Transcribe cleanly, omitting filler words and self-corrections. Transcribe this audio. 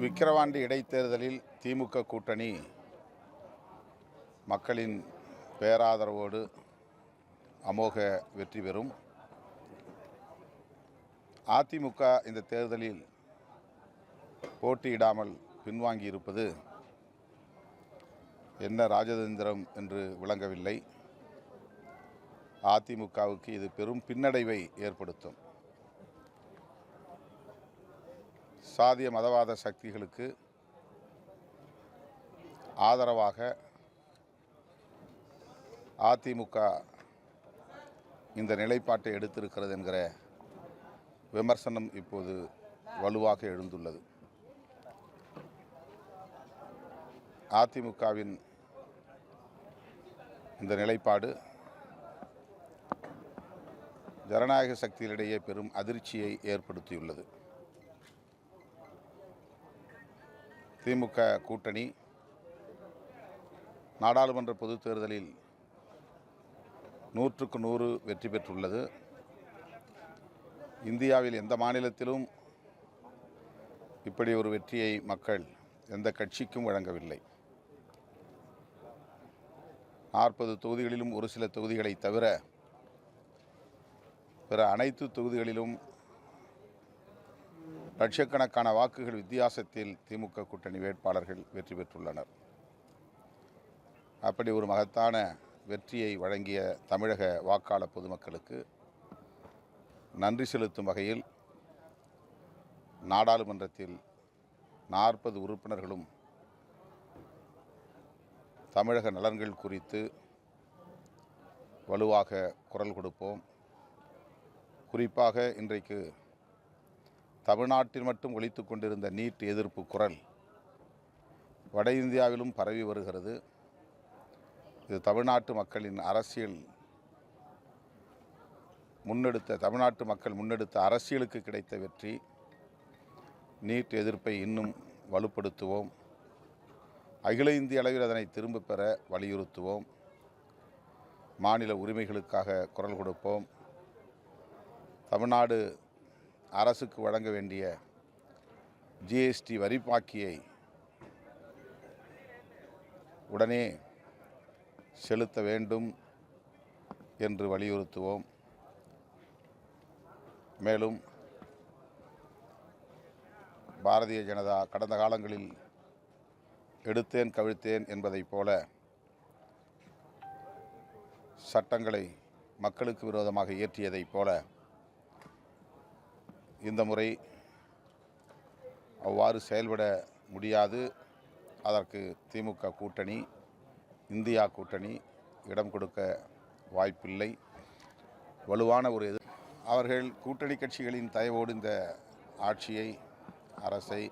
விக்கிரவாண்டி இடைத்தேர்தலில் திமுக கூட்டணி மக்களின் பேராதரவோடு அமோக வெற்றி பெறும். அதிமுக இந்த தேர்தலில் போட்டியிடாமல் பின்வாங்கியிருப்பது என்ன ராஜதந்திரம் என்று விளங்கவில்லை. அதிமுகவுக்கு இது பெரும் பின்னடைவை ஏற்படுத்தும். சாதிய மதவாத சக்திகளுக்கு ஆதரவாக அதிமுக இந்த நிலைப்பாட்டை எடுத்திருக்கிறது என்கிற விமர்சனம் இப்போது வலுவாக எழுந்துள்ளது. அதிமுகவின் இந்த நிலைப்பாடு ஜனநாயக சக்திகளிடையே பெரும் அதிர்ச்சியை ஏற்படுத்தியுள்ளது. திமுக கூட்டணி நாடாளுமன்ற பொதுத் தேர்தலில் 100க்கு 100 வெற்றி பெற்றுள்ளது. இந்தியாவில் எந்த மாநிலத்திலும் இப்படி ஒரு வெற்றியை மக்கள் எந்த கட்சிக்கும் வழங்கவில்லை. 40 தொகுதிகளிலும் ஒரு சில தொகுதிகளை தவிர பிற அனைத்து தொகுதிகளிலும் லட்சக்கணக்கான வாக்குகள் வித்தியாசத்தில் திமுக கூட்டணி வேட்பாளர்கள் வெற்றி பெற்றுள்ளனர். அப்படி ஒரு மகத்தான வெற்றியை வழங்கிய தமிழக வாக்காளர் பொதுமக்களுக்கு நன்றி செலுத்தும் வகையில் நாடாளுமன்றத்தில் 40 உறுப்பினர்களும் தமிழக நலன்கள் குறித்து வலுவாக குரல் கொடுப்போம். குறிப்பாக இன்றைக்கு தமிழ்நாட்டில் மட்டும் ஒலித்து கொண்டிருந்த நீட் எதிர்ப்பு குரல் வட இந்தியாவிலும் பரவி வருகிறது. இது தமிழ்நாட்டு மக்களின் தமிழ்நாட்டு மக்கள் முன்னெடுத்த அரசியலுக்கு கிடைத்த வெற்றி. நீட் எதிர்ப்பை இன்னும் வலுப்படுத்துவோம். அகில இந்திய அளவில் அதனை திரும்ப பெற வலியுறுத்துவோம். மாநில உரிமைகளுக்காக குரல் கொடுப்போம். தமிழ்நாடு அரசுக்கு வழங்க வேண்டிய ஜிஎஸ்டி வரிப்பாக்கியை உடனே செலுத்த வேண்டும் என்று வலியுறுத்துவோம். மேலும் பாரதிய ஜனதா கடந்த காலங்களில் எடுத்தேன் கவிழ்த்தேன் என்பதைப் போல சட்டங்களை மக்களுக்கு விரோதமாக இயற்றியதைப் போல இந்த முறை அவ்வாறு செயல்பட முடியாது. அதற்கு திமுக கூட்டணி, இந்தியா கூட்டணி இடம் கொடுக்க வாய்ப்பில்லை. வலுவான ஒரு அவர்கள் கூட்டணி கட்சிகளின் தயவோடு இந்த ஆட்சியை அரசை